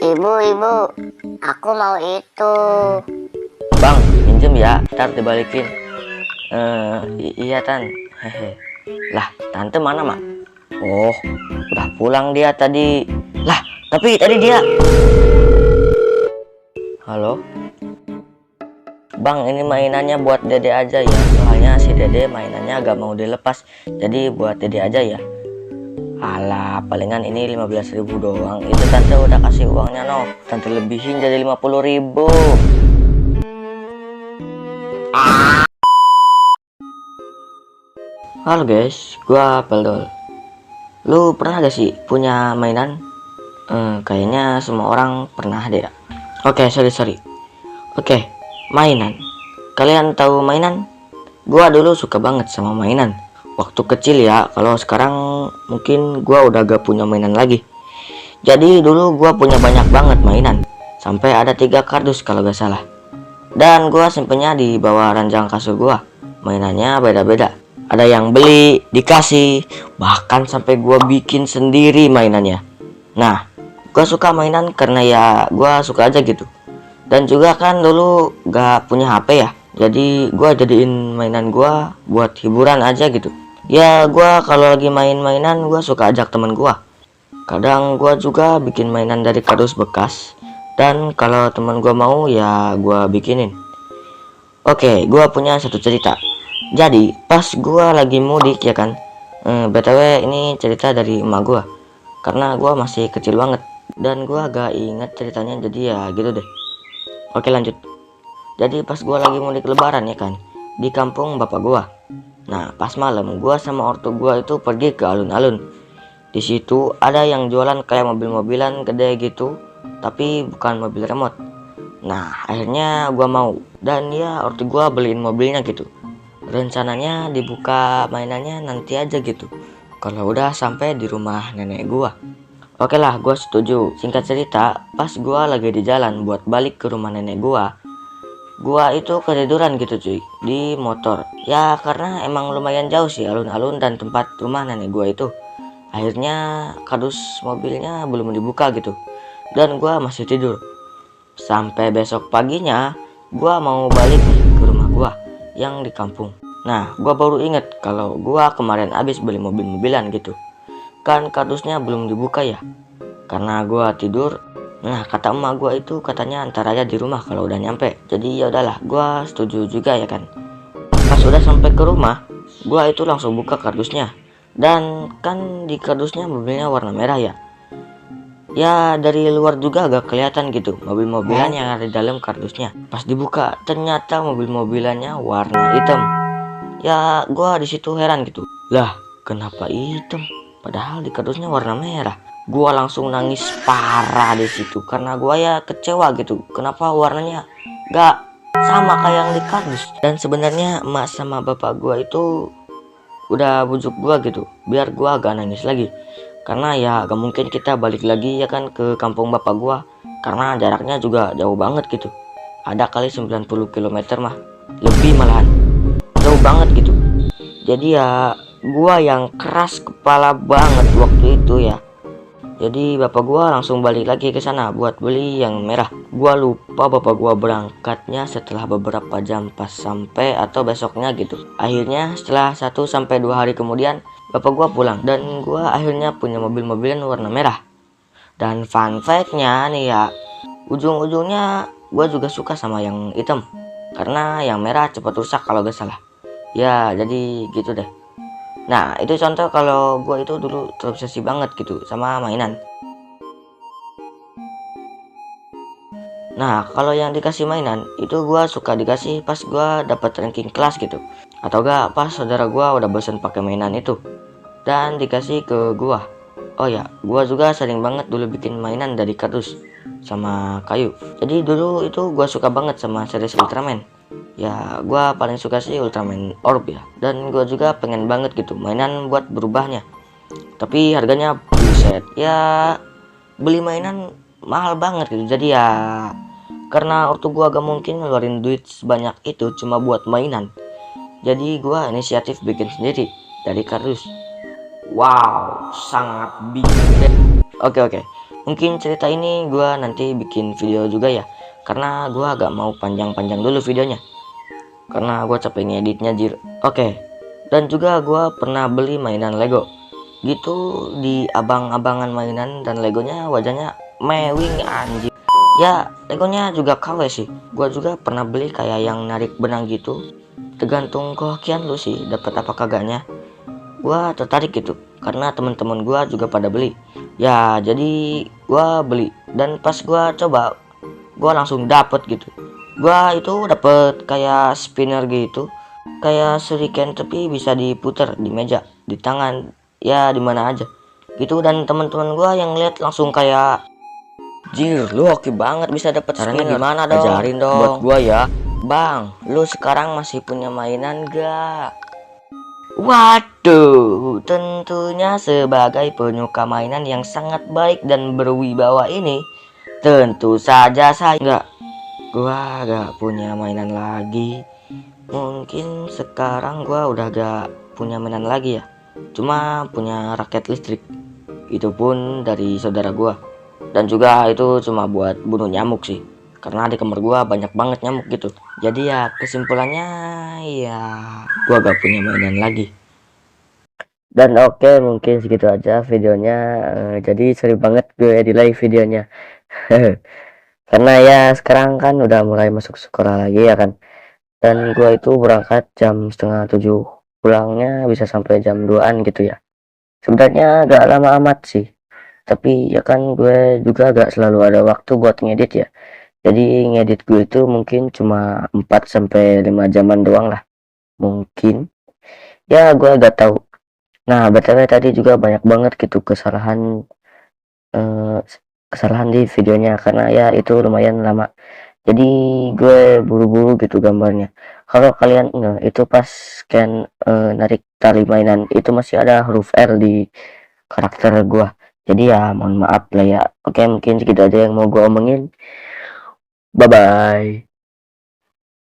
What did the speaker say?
Ibu, aku mau itu. Bang, pinjem ya, ntar dibalikin. Iya Tan. Hehe. Lah, tante mana mak? Oh, udah pulang dia tadi. Lah, tapi tadi dia. Halo, Bang, ini mainannya buat Dede aja ya. Soalnya si Dede mainannya agak mau dilepas. Jadi buat Dede aja ya. Alah, palingan ini 15.000 doang. Itu tante udah kasih uangnya no. Tante lebihin jadi 50.000. Halo guys, gua Peldol. Lu pernah gak sih punya mainan? Kayaknya semua orang pernah deh ya. Oke, sorry. Oke, mainan. Kalian tahu mainan? Gua dulu suka banget sama mainan. Waktu kecil ya, kalau sekarang mungkin gua udah gak punya mainan lagi. Jadi dulu gua punya banyak banget mainan. Sampai ada 3 kardus kalau gak salah. Dan gua simpennya di bawah ranjang kasur gua. Mainannya beda-beda. Ada yang beli, dikasih, bahkan sampai gua bikin sendiri mainannya. Nah, gua suka mainan karena ya gua suka aja gitu. Dan juga kan dulu gak punya HP ya. Jadi gua jadiin mainan gua buat hiburan aja gitu. Ya gua kalau lagi main-mainan gua suka ajak temen gua. Kadang gua juga bikin mainan dari kardus bekas. Dan kalau temen gua mau ya gua bikinin. Oke, gua punya satu cerita. Jadi pas gua lagi mudik ya kan, BTW ini cerita dari emak gua. Karena gua masih kecil banget dan gua agak inget ceritanya, jadi ya gitu deh. Oke, lanjut. Jadi pas gua lagi mudik lebaran ya kan, di kampung bapak gua. Nah, pas malam gua sama ortu gua itu pergi ke alun-alun. Di situ ada yang jualan kayak mobil-mobilan gede gitu, tapi bukan mobil remote. Nah, akhirnya gua mau dan ya ortu gua beliin mobilnya gitu. Rencananya dibuka mainannya nanti aja gitu, kalau udah sampai di rumah nenek gua. Oke lah, gua setuju. Singkat cerita, pas gua lagi di jalan buat balik ke rumah nenek gua itu ketiduran gitu cuy, di motor. Ya karena emang lumayan jauh sih alun-alun dan tempat rumah nenek gua itu. Akhirnya kardus mobilnya belum dibuka gitu, dan gua masih tidur. Sampai besok paginya, gua mau balik nih ke rumah gua yang di kampung. Nah, gua baru inget kalau gua kemarin habis beli mobil-mobilan gitu. Kan kardusnya belum dibuka ya. Karena gua tidur. Nah, kata emak gua itu katanya ntar aja di rumah kalau udah nyampe. Jadi ya udahlah, gua setuju juga ya kan. Pas udah sampai ke rumah, gua itu langsung buka kardusnya. Dan kan di kardusnya mobilnya warna merah ya. Ya dari luar juga agak kelihatan gitu mobil-mobilan yang ada di dalam kardusnya. Pas dibuka ternyata mobil-mobilannya warna hitam. Ya gua di situ heran gitu. Lah kenapa hitam? Padahal di kardusnya warna merah. Gua langsung nangis parah di situ karena gua ya kecewa gitu. Kenapa warnanya gak sama kayak yang di kardus? Dan sebenarnya emak sama bapak gua itu udah bujuk gua gitu biar gua agak nangis lagi. Karena ya gak mungkin kita balik lagi ya kan ke kampung bapak gua, karena jaraknya juga jauh banget gitu. Ada kali 90 km mah, lebih malahan. Jauh banget gitu. Jadi ya gua yang keras kepala banget waktu itu ya. Jadi bapak gua langsung balik lagi ke sana buat beli yang merah. Gua lupa bapak gua berangkatnya setelah beberapa jam pas sampai atau besoknya gitu. Akhirnya setelah 1 sampai 2 hari kemudian bapak gua pulang dan gua akhirnya punya mobil-mobilan warna merah. Dan fun fact-nya nih ya, ujung-ujungnya gua juga suka sama yang hitam. Karena yang merah cepat rusak kalau gak salah. Ya jadi gitu deh. Nah itu contoh kalau gue itu dulu terobsesi banget gitu sama mainan. Nah kalau yang dikasih mainan itu gue suka dikasih pas gue dapat ranking kelas gitu. Atau gak pas saudara gue udah bosan pakai mainan itu dan dikasih ke gue. Oh ya, gue juga sering banget dulu bikin mainan dari kardus sama kayu. Jadi dulu itu gue suka banget sama series Ultraman. Ya gue paling suka sih Ultraman Orb ya. Dan gue juga pengen banget gitu mainan buat berubahnya. Tapi harganya buset. Ya beli mainan mahal banget gitu. Jadi ya karena ortu gue gak mungkin ngeluarin duit sebanyak itu cuma buat mainan. Jadi gue inisiatif bikin sendiri dari kardus. Wow, sangat big. Oke. Mungkin cerita ini gua nanti bikin video juga ya, karena gua agak mau panjang-panjang dulu videonya, karena gua capek ngeditnya jir. Oke, dan juga gua pernah beli mainan Lego gitu di abang-abangan mainan, dan Legonya wajahnya mewing anjir. Ya Legonya juga KW sih. Gua juga pernah beli kayak yang narik benang gitu, tergantung kehokian lu sih dapat apa kagaknya. Gua tertarik gitu karena teman-teman gua juga pada beli. Ya jadi gua beli, dan pas gua coba gua langsung dapet gitu. Gua itu dapet kayak spinner gitu, kayak shuriken tapi bisa diputer di meja, di tangan, ya di mana aja gitu. Dan teman-teman gua yang lihat langsung kayak, "Jir, lu hoki banget bisa dapet caranya spinner. Gimana dong? Ajarin dong buat gua ya." "Bang, lu sekarang masih punya mainan gak?" Waduh, tentunya sebagai penyuka mainan yang sangat baik dan berwibawa ini, tentu saja saya gak punya mainan lagi. Mungkin sekarang gua udah gak punya mainan lagi ya. Cuma punya raket listrik. Itu pun dari saudara gua. Dan juga itu cuma buat bunuh nyamuk sih. Karena di kamar gua banyak banget nyamuk gitu. Jadi ya kesimpulannya, ya gua gak punya mainan lagi. Dan oke, mungkin segitu aja videonya. Jadi sering banget gue delay videonya. Karena ya sekarang kan udah mulai masuk sekolah lagi ya kan. Dan gue itu berangkat jam setengah 7, pulangnya bisa sampai jam 2-an gitu ya. Sebenarnya agak lama amat sih. Tapi ya kan gue juga agak selalu ada waktu buat ngedit ya. Jadi ngedit gue itu mungkin cuma 4 sampai 5 jaman doang lah. Mungkin. Ya gue agak tahu. Nah, BTW tadi juga banyak banget gitu eh, kesalahan di videonya, karena ya itu lumayan lama. Jadi gue buru-buru gitu gambarnya. Kalau kalian itu pas scan narik tali mainan itu masih ada huruf R di karakter gua. Jadi ya mohon maaf lah ya. Oke, mungkin segitu aja yang mau gua omongin. Bye bye.